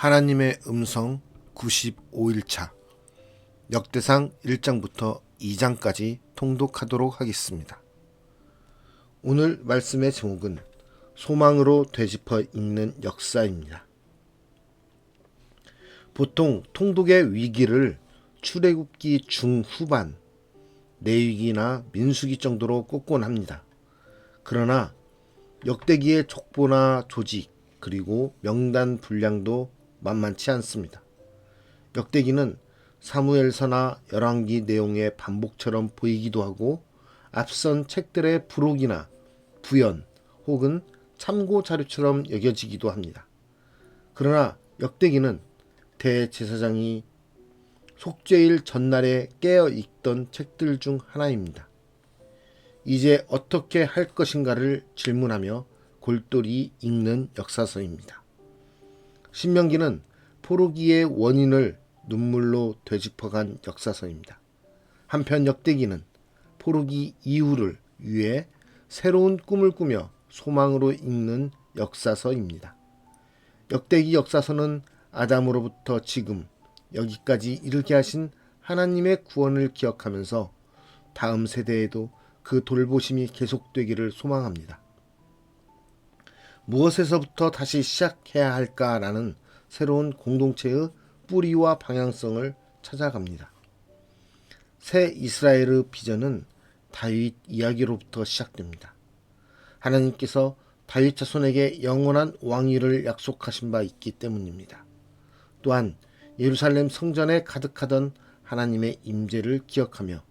하나님의 음성 95일차 역대상 1장부터 2장까지 통독하도록 하겠습니다. 오늘 말씀의 제목은 소망으로 되짚어 읽는 역사입니다. 보통 통독의 위기를 출애굽기 중후반 내위기나 민수기 정도로 꼽곤 합니다. 그러나 역대기의 족보나 조직 그리고 명단 분량도 만만치 않습니다. 역대기는 사무엘서나 열왕기 내용의 반복처럼 보이기도 하고 앞선 책들의 부록이나 부연 혹은 참고 자료처럼 여겨지기도 합니다. 그러나 역대기는 대제사장이 속죄일 전날에 깨어 읽던 책들 중 하나입니다. 이제 어떻게 할 것인가를 질문하며 골똘히 읽는 역사서입니다. 신명기는 포로기의 원인을 눈물로 되짚어간 역사서입니다. 한편 역대기는 포로기 이후를 위해 새로운 꿈을 꾸며 소망으로 읽는 역사서입니다. 역대기 역사서는 아담으로부터 지금 여기까지 이르게 하신 하나님의 구원을 기억하면서 다음 세대에도 그 돌보심이 계속되기를 소망합니다. 무엇에서부터 다시 시작해야 할까라는 새로운 공동체의 뿌리와 방향성을 찾아갑니다. 새 이스라엘의 비전은 다윗 이야기로부터 시작됩니다. 하나님께서 다윗 자손에게 영원한 왕위를 약속하신 바 있기 때문입니다. 또한 예루살렘 성전에 가득하던 하나님의 임재를 기억하며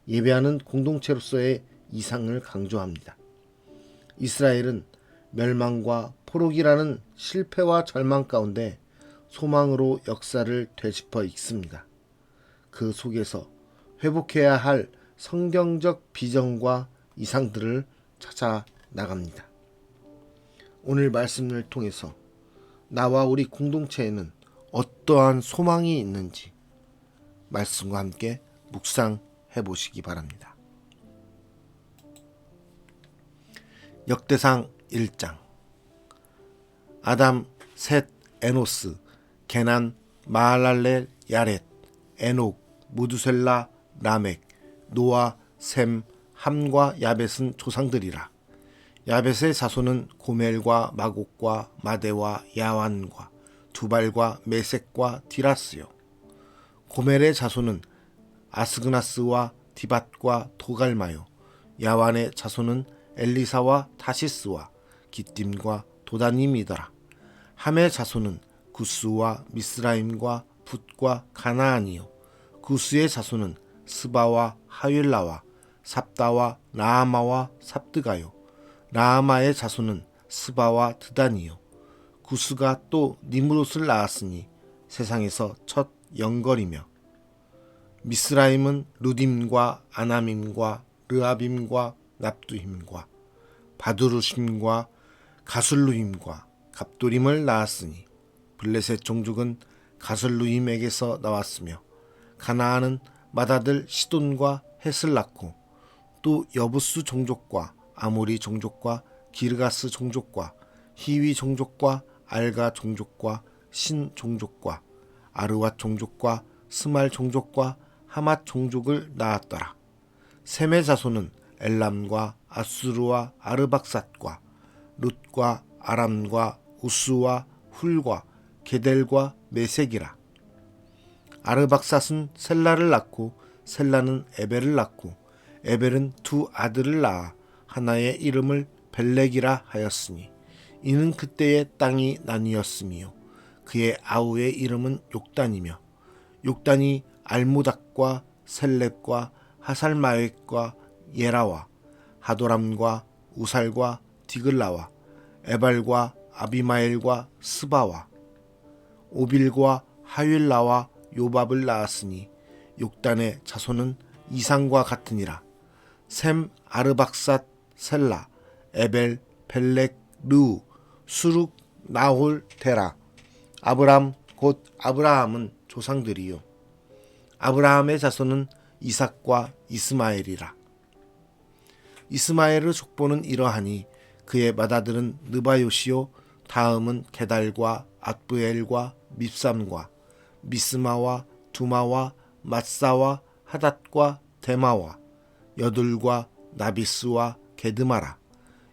예배하는 공동체로서의 이상을 강조합니다. 이스라엘은 멸망과 포로기라는 실패와 절망 가운데 소망으로 역사를 되짚어 읽습니다. 그 속에서 회복해야 할 성경적 비전과 이상들을 찾아 나갑니다. 오늘 말씀을 통해서 나와 우리 공동체에는 어떠한 소망이 있는지 말씀과 함께 묵상해 보시기 바랍니다. 역대상 1장 아담, 셋, 에노스, 게난, 마할랄렐, 야렛, 에녹, 무두셀라, 라멕, 노아, 셈, 함과 야벳은 조상들이라. 야벳의 자손은 고멜과 마곡과 마데와 야완과 두발과 메섹과 디라스요. 고멜의 자손은 아스그나스와 디밧과 도갈마요. 야완의 자손은 엘리사와 타시스와 기띔과 도다님이더라. 함의 자손은 구스와 미스라임과 붓과 가나안이요. 구스의 자손은 스바와 하윌라와 삽다와 라아마와 삽드가요. 라아마의 자손은 스바와 드단이요. 구스가 또 니므롯을 낳았으니 세상에서 첫 영걸이며 미스라임은 루딤과 아나밈과 르아빔과 납두힘과 바두루심과 가술루임과 갑도림을 낳았으니 블레셋 종족은 가술루임에게서 나왔으며 가나안은 맏아들 시돈과 헷을 낳고 또 여부스 종족과 아모리 종족과 기르가스 종족과 히위 종족과 알가 종족과 신 종족과 아르왓 종족과 스말 종족과 하맛 종족을 낳았더라. 셈의 자손은 엘람과 아수르와 아르박삿과 룻과 아람과 우스와 훌과 게델과 메색이라. 아르박삿은 셀라를 낳고 셀라는 에벨을 낳고 에벨은 두 아들을 낳아 하나의 이름을 벨렉이라 하였으니 이는 그때의 땅이 나뉘었으며 그의 아우의 이름은 욕단이며 욕단이 알무닥과 셀렙과 하살마웻과 예라와 하도람과 우살과 디글라와 에발과 아비마엘과 스바와 오빌과 하윌라와 요밥을 낳았으니 욕단의 자손은 이상과 같으니라. 셈, 아르박삿, 셀라, 에벨, 벨렉, 르우, 수룩, 나홀, 데라. 아브람 곧 아브라함은 조상들이요. 아브라함의 자손은 이삭과 이스마엘이라. 이스마엘의 족보는 이러하니 그의 맏아들은 느바요시요 다음은 게달과 앗부엘과 밉삼과 미스마와 두마와 matsa와 하닷과 데마와 여둘과 나비스와 게드마라.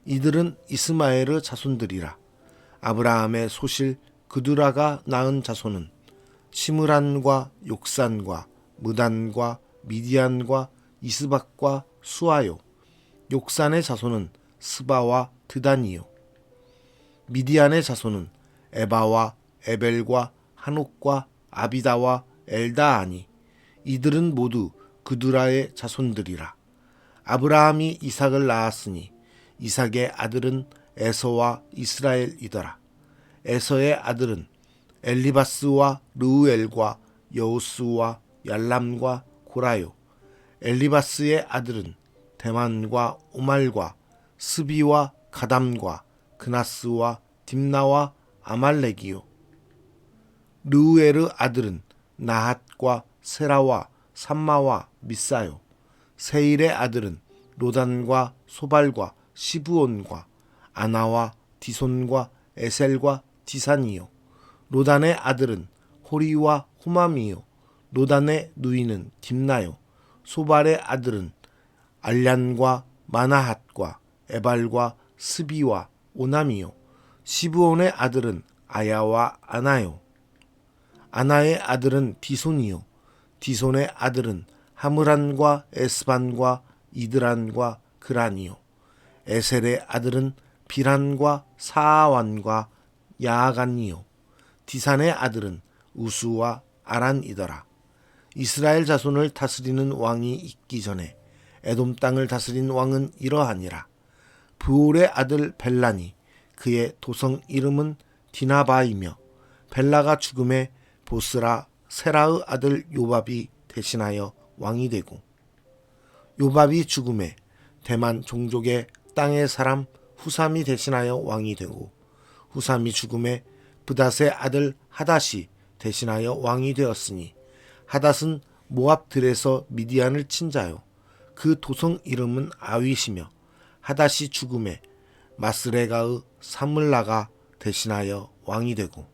이들은 이스마엘의 자손들이라. 아브라함의 소실 그두라가 낳은 자손은 시므란과 욕산과 무단과 미디안과 이스박과 수아요. 욕산의 자손은 스바와 드단이요. 미디안의 자손은 에바와 에벨과 한옥과 아비다와 엘다아니. 이들은 모두 그두라의 자손들이라. 아브라함이 이삭을 낳았으니 이삭의 아들은 에서와 이스라엘이더라. 에서의 아들은 엘리바스와 르우엘과 여우스와 얄람과 고라요. 엘리바스의 아들은 대만과 오말과 스비와 가담과 그나스와 딥나와 아말렉이요. 르우엘의 아들은 나핫과 세라와 삼마와 미사요. 세일의 아들은 로단과 소발과 시브온과 아나와 디손과 에셀과 디산이요. 로단의 아들은 호리와 호맘이요. 로단의 누이는 딥나요. 소발의 아들은 알란과 마나핫과 에발과 스비와 오남이요. 시브온의 아들은 아야와 아나요. 아나의 아들은 디손이요. 디손의 아들은 하므란과 에스반과 이드란과 그란이요. 에셀의 아들은 비란과 사아완과 야아간이요. 디산의 아들은 우수와 아란이더라. 이스라엘 자손을 다스리는 왕이 있기 전에 에돔 땅을 다스린 왕은 이러하니라. 브올의 아들 벨란이 그의 도성 이름은 디나바이며 벨라가 죽음에 보스라 세라의 아들 요밥이 대신하여 왕이 되고 요밥이 죽음에 대만 종족의 땅의 사람 후삼이 대신하여 왕이 되고 후삼이 죽음에 브닷의 아들 하닷이 대신하여 왕이 되었으니 하닷은 모압들에서 미디안을 친 자요. 그 도성 이름은 아윗이며 하닷이 죽음에 마스레가의 사물라가 대신하여 왕이 되고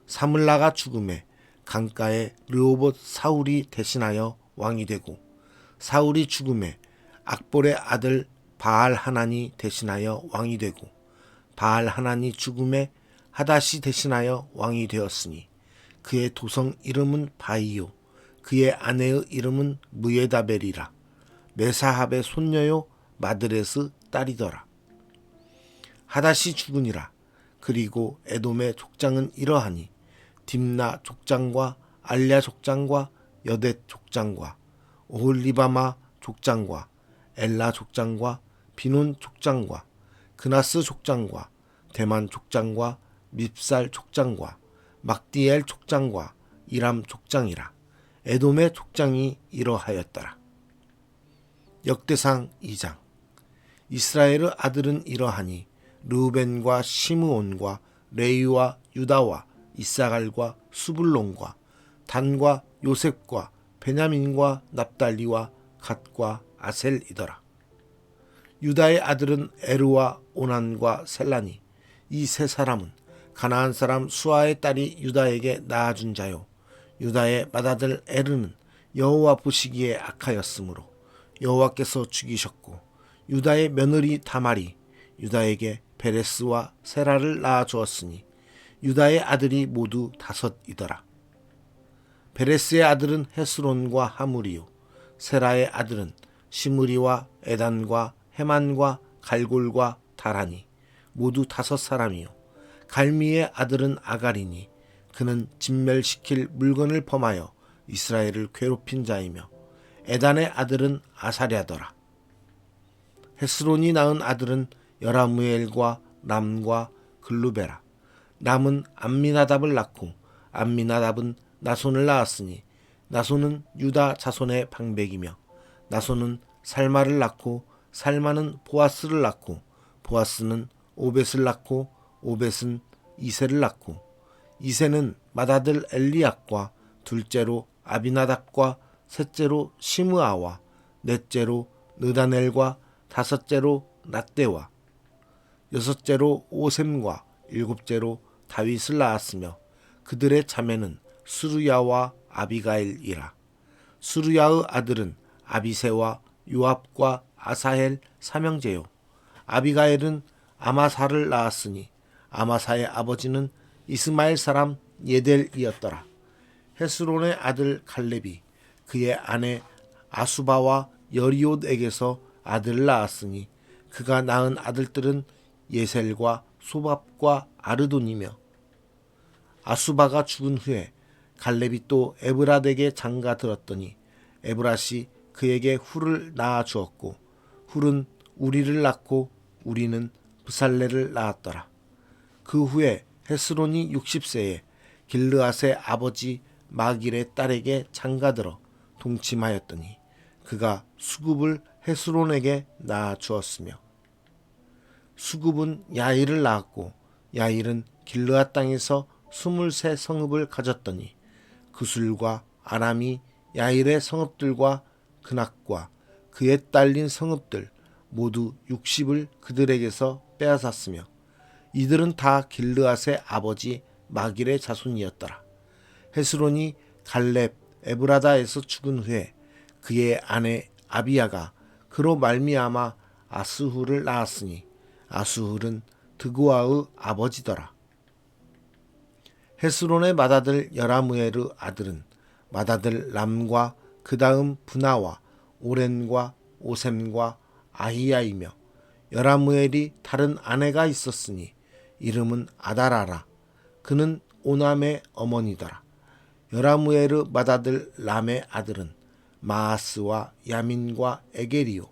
사물라가 죽음에 강가의 르호봇 사울이 대신하여 왕이 되고 사울이 죽음에 악볼의 아들 바알 하난이 대신하여 왕이 되고 바알 하난이 죽음에 하닷이 대신하여 왕이 되었으니 그의 도성 이름은 바이요 그의 아내의 이름은 무에다벨이라. 메사합의 손녀요 마드레스 딸이더라. 하닷이 죽으니라. 그리고 에돔의 족장은 이러하니 딥나 족장과 알랴 족장과 여댓 족장과 오홀리바마 족장과 엘라 족장과 비논 족장과 그나스 족장과 대만 족장과 밉살 족장과 막디엘 족장과 이람 족장이라. 에돔의 족장이 이러하였더라. 역대상 2장. 이스라엘의 아들은 이러하니 르우벤과 시므온과 레위와 유다와 이사갈과 수불론과 단과 요셉과 베냐민과 납달리와 갓과 아셀이더라. 유다의 아들은 에르와 오난과 셀라니. 이 세 사람은 가나안 사람 수아의 딸이 유다에게 낳아준 자요. 유다의 맏아들 에르는 여호와 보시기에 악하였으므로 여호와께서 죽이셨고 유다의 며느리 다말이 유다에게 베레스와 세라를 낳아주었으니 유다의 아들이 모두 5이더라. 베레스의 아들은 헤스론과 하물이요 세라의 아들은 시므리와 에단과 헤만과 갈골과 다라니 모두 5사람이요 갈미의 아들은 아가리니 그는 진멸시킬 물건을 범하여 이스라엘을 괴롭힌 자이며 에단의 아들은 아사랴더라. 헤스론이 낳은 아들은 여라무엘과 람과 글루베라. 람은 암미나답을 낳고 암미나답은 나손을 낳았으니 나손은 유다 자손의 방백이며 나손은 살마를 낳고 살마는 보아스를 낳고 보아스는 오벳을 낳고 오벳은 이세를 낳고 이세는 맏아들 엘리압과 둘째로 아비나답과 셋째로 시므아와 넷째로 느다넬과 5째로 낫대와 6째로 오셈과 일곱째로 다윗을 낳았으며 그들의 자매는 스루야와 아비가일이라. 스루야의 아들은 아비새와 요압과 아사헬 삼형제요. 아비가일은 아마사를 낳았으니 아마사의 아버지는 이스마엘 사람 예델이었더라. 헤스론의 아들 갈렙이 그의 아내 아수바와 여리옷에게서 아들을 낳았으니 그가 낳은 아들들은 예셀과 소밥과 아르돈이며, 아수바가 죽은 후에 갈렙이 또 에브랏에게 장가 들었더니 에브랏이 그에게 훌을 낳아 주었고 훌은 우리를 낳고 우리는 브살레를 낳았더라. 그 후에 헤스론이 60세에 길르앗의 아버지 마길의 딸에게 장가들어 동침하였더니 그가 수굽을 헤스론에게 낳아 주었으며, 수굽은 야일을 낳았고 야일은 길르앗 땅에서 23 성읍을 가졌더니 그술과 아람이 야일의 성읍들과 그낙과 그에 딸린 성읍들 모두 60을 그들에게서 빼앗았으며 이들은 다 길르앗의 아버지 마길의 자손이었더라. 헤스론이 갈렙 에브라다에서 죽은 후에 그의 아내 아비야가 그로 말미암아 아스훌을 낳았으니 아스훌은 드고아의 아버지더라. 헤스론의 맏아들 여라무엘의 아들은 맏아들 람과 그 다음 브나와 오렌과 오셈과 아히야이며, 여라무엘이 다른 아내가 있었으니 이름은 아다라라. 그는 오남의 어머니더라. 여라무엘의 맏아들 람의 아들은 마아스와 야민과 에게리요.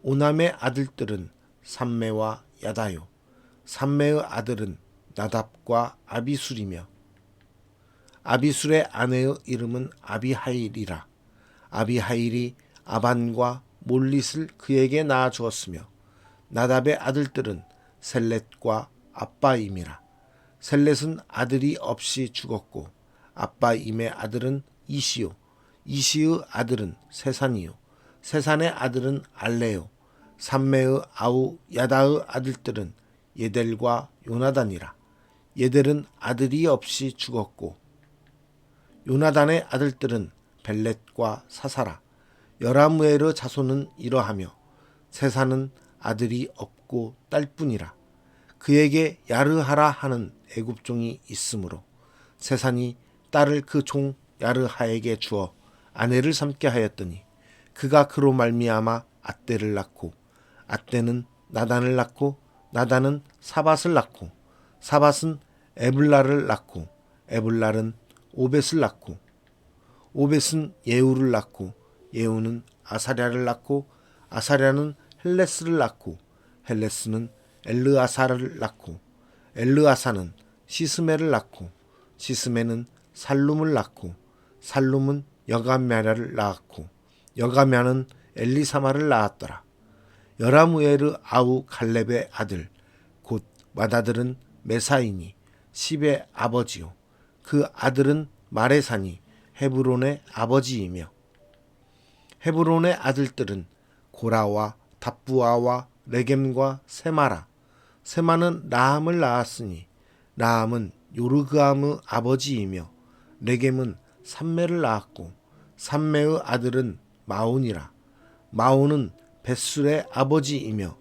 오남의 아들들은 삼메와 야다요. 삼메의 아들은 나답과 아비술이며 아비술의 아내의 이름은 아비하일이라. 아비하일이 아반과 몰릿을 그에게 낳아 주었으며 나답의 아들들은 셀렛과 아빠임이라. 셀렛은 아들이 없이 죽었고 아빠임의 아들은 이시요. 이시의 아들은 세산이요. 세산의 아들은 알레요. 삼메의 아우 야다의 아들들은 예델과 요나단이라. 예델은 아들이 없이 죽었고 요나단의 아들들은 벨렛과 사사라. 여라무엘의 자손은 이러하며 세산은 아들이 없고 딸뿐이라. 그에게 야르하라 하는 애굽종이 있으므로 세산이 딸을 그 종 야르하에게 주어 아내를 삼게 하였더니 그가 그로 말미암아 앗대를 낳고 앗대는 나단을 낳고 나단은 사밧을 낳고 사밧은 에블라를 낳고 에블랄은 오벳을 낳고 오벳은 예후를 낳고 예후는 아사랴를 낳고 아사랴는 헬레스를 낳고 헬레스는 엘르아사를 낳고 엘르아사는 시스메를 낳고 시스메는 살룸을 낳고 살룸은 여가мя를 낳았고 여가мя는 엘리사마를 낳았더라. 여라무엘의 아우 갈렙의 아들 곧 맏아들은 메사이니 십의 아버지요. 그 아들은 마레산이 헤브론의 아버지이며 헤브론의 아들들은 고라와 답부아와 레겜과 세마라. 세마는 라함을 낳았으니 라함은 요르그암의 아버지이며 레겜은 삼메를 낳았고 삼메의 아들은 마온이라. 마온은 벳술의 아버지이며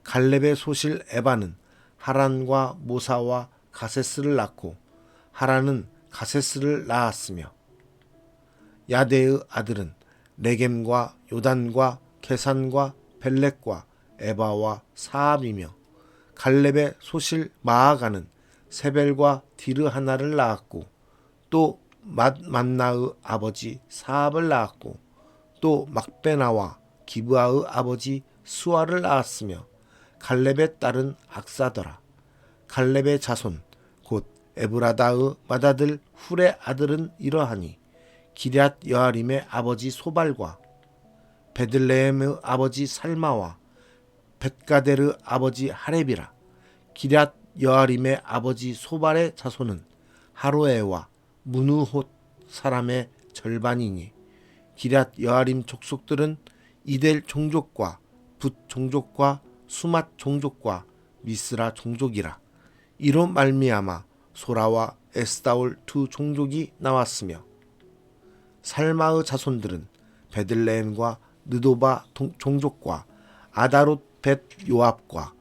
갈렙의 소실 에바는 하란과 모사와 가세스를 낳고 하란은 가세스를 낳았으며 야데의 아들은 레겜과 요단과 게산과 벨렉과 에바와 사압이며 갈렙의 소실 마아가는 세벨과 디르 하나를 낳았고 또 만나의 아버지 사압을 낳았고 또 막베나와 기브아의 아버지 수아를 낳았으며 갈렙의 딸은 악사더라. 갈렙의 자손 곧 에브라다의 맏아들 훌의 아들은 이러하니 기럇 여아림의 아버지 소발과 베들레헴의 아버지 살마와 벳가델의 아버지 하렙이라. 기럇 여아림의 아버지 소발의 자손은 하로에와 무누톳 사람의 절반이니 기럇 여아림 족속들은 이델 종족과 붓 종족과 수맛 종족과 미스라 종족이라. 이로 말미암아 소라와 에스다올 두 종족이 나왔으며 살마의 자손들은 베들레헴과 느도바 종족과 아다롯 벳 요압과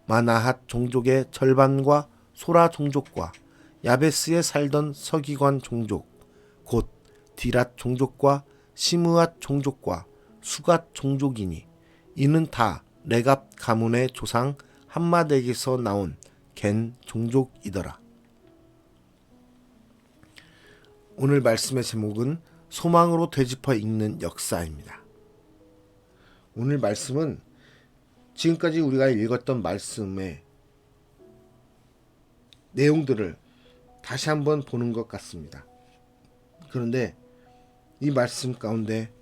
마나핫 종족의 절반과 소라 종족과 야베스에 살던 서기관 종족 곧 디랏 종족과 시므앗 종족과 수갓 종족이니 이는 다 레갑 가문의 조상 함맛에게서 나온 겐 종족이더라. 오늘 말씀의 제목은 소망으로 되짚어 읽는 역사입니다. 오늘 말씀은 지금까지 우리가 읽었던 말씀의 내용들을 다시 한번 보는 것 같습니다. 그런데 이 말씀 가운데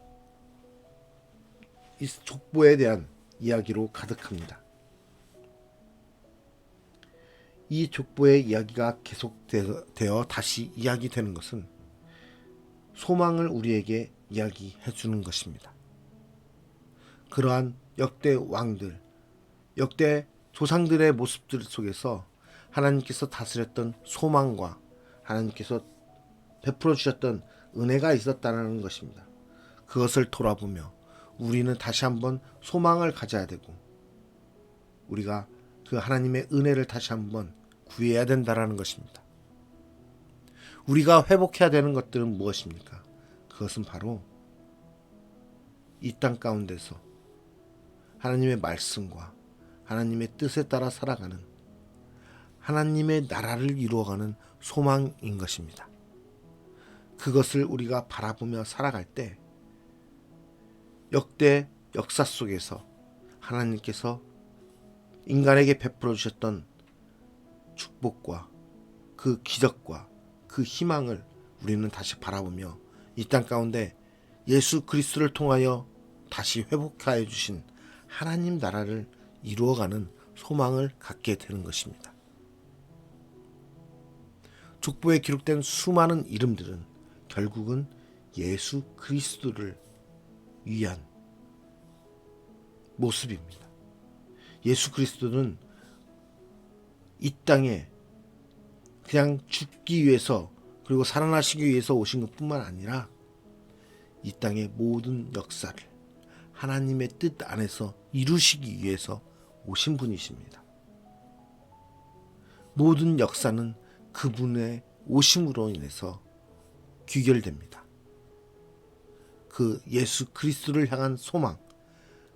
이 족보에 대한 이야기로 가득합니다. 이 족보의 이야기가 계속되어 다시 이야기되는 것은 소망을 우리에게 이야기해 주는 것입니다. 그러한 역대 왕들, 역대 조상들의 모습들 속에서 하나님께서 다스렸던 소망과 하나님께서 베풀어 주셨던 은혜가 있었다는 것입니다. 그것을 돌아보며 우리는 다시 한번 소망을 가져야 되고 우리가 그 하나님의 은혜를 다시 한번 구해야 된다는 것입니다. 우리가 회복해야 되는 것들은 무엇입니까? 그것은 바로 이 땅 가운데서 하나님의 말씀과 하나님의 뜻에 따라 살아가는 하나님의 나라를 이루어가는 소망인 것입니다. 그것을 우리가 바라보며 살아갈 때 역대 역사 속에서 하나님께서 인간에게 베풀어 주셨던 축복과 그 기적과 그 희망을 우리는 다시 바라보며 이 땅 가운데 예수 그리스도를 통하여 다시 회복하여 주신 하나님 나라를 이루어가는 소망을 갖게 되는 것입니다. 족보에 기록된 수많은 이름들은 결국은 예수 그리스도를 위한 모습입니다. 예수 그리스도는 이 땅에 그냥 죽기 위해서 그리고 살아나시기 위해서 오신 것뿐만 아니라 이 땅의 모든 역사를 하나님의 뜻 안에서 이루시기 위해서 오신 분이십니다. 모든 역사는 그분의 오심으로 인해서 귀결됩니다. 그 예수 그리스도를 향한 소망,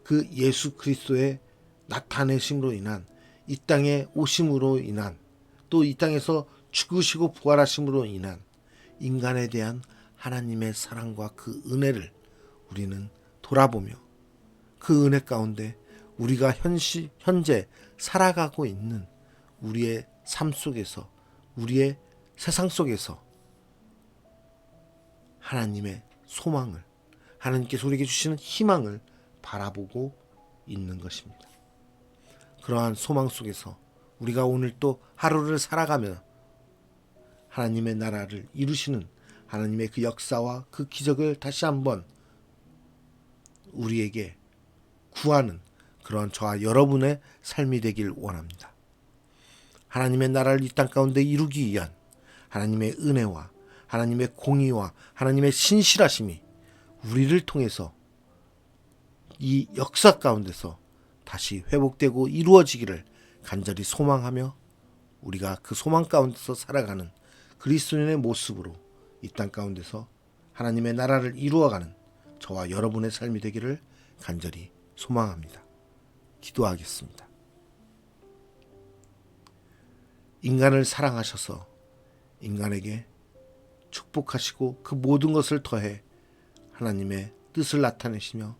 그 예수 그리스도의 나타내심으로 인한 이 땅에 오심으로 인한 또 이 땅에서 죽으시고 부활하심으로 인한 인간에 대한 하나님의 사랑과 그 은혜를 우리는 돌아보며 그 은혜 가운데 우리가 현재 살아가고 있는 우리의 삶 속에서 우리의 세상 속에서 하나님의 소망을 하나님께서 우리에게 주시는 희망을 바라보고 있는 것입니다. 그러한 소망 속에서 우리가 오늘 또 하루를 살아가며 하나님의 나라를 이루시는 하나님의 그 역사와 그 기적을 다시 한번 우리에게 구하는 그러한 저와 여러분의 삶이 되길 원합니다. 하나님의 나라를 이 땅 가운데 이루기 위한 하나님의 은혜와 하나님의 공의와 하나님의 신실하심이 우리를 통해서 이 역사 가운데서 다시 회복되고 이루어지기를 간절히 소망하며 우리가 그 소망 가운데서 살아가는 그리스도인의 모습으로 이 땅 가운데서 하나님의 나라를 이루어가는 저와 여러분의 삶이 되기를 간절히 소망합니다. 기도하겠습니다. 인간을 사랑하셔서 인간에게 축복하시고 그 모든 것을 더해 하나님의 뜻을 나타내시며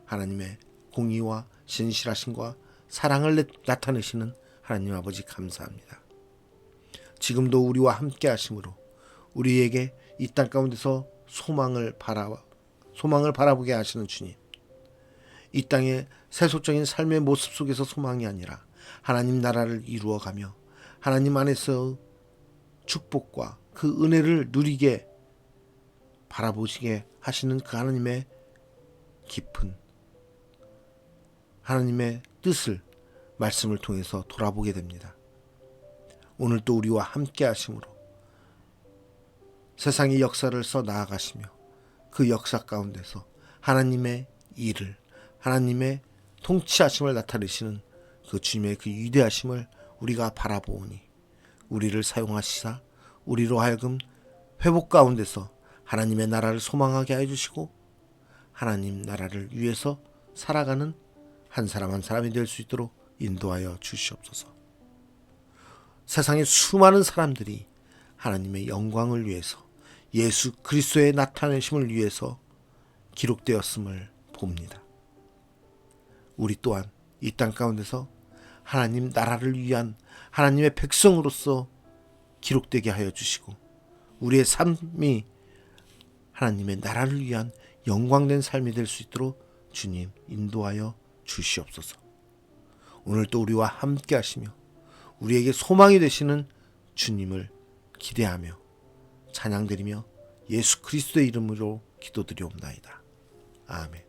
하나님의 공의와 신실하심과 사랑을 나타내시는 하나님 아버지 감사합니다. 지금도 우리와 함께 하심으로 우리에게 이 땅 가운데서 소망을 바라보게 하시는 주님, 이 땅의 세속적인 삶의 모습 속에서 소망이 아니라 하나님 나라를 이루어가며 하나님 안에서 축복과 그 은혜를 누리게 바라보시게 하시는 그 하나님의 깊은 하나님의 뜻을 말씀을 통해서 돌아보게 됩니다. 오늘도 우리와 함께 하심으로 세상의 역사를 써 나아가시며 그 역사 가운데서 하나님의 일을, 하나님의 통치하심을 나타내시는 그 주님의 그 위대하심을 우리가 바라보오니 우리를 사용하시사 우리로 하여금 회복 가운데서 하나님의 나라를 소망하게 해주시고 하나님 나라를 위해서 살아가는 한 사람 한 사람이 될 수 있도록 인도하여 주시옵소서. 세상의 수많은 사람들이 하나님의 영광을 위해서 예수 그리스도의 나타내심을 위해서 기록되었음을 봅니다. 우리 또한 이 땅 가운데서 하나님 나라를 위한 하나님의 백성으로서 기록되게 하여 주시고 우리의 삶이 하나님의 나라를 위한 영광된 삶이 될 수 있도록 주님 인도하여 주시옵소서. 오늘도 우리와 함께 하시며 우리에게 소망이 되시는 주님을 기대하며 찬양드리며 예수 그리스도의 이름으로 기도드리옵나이다. 아멘.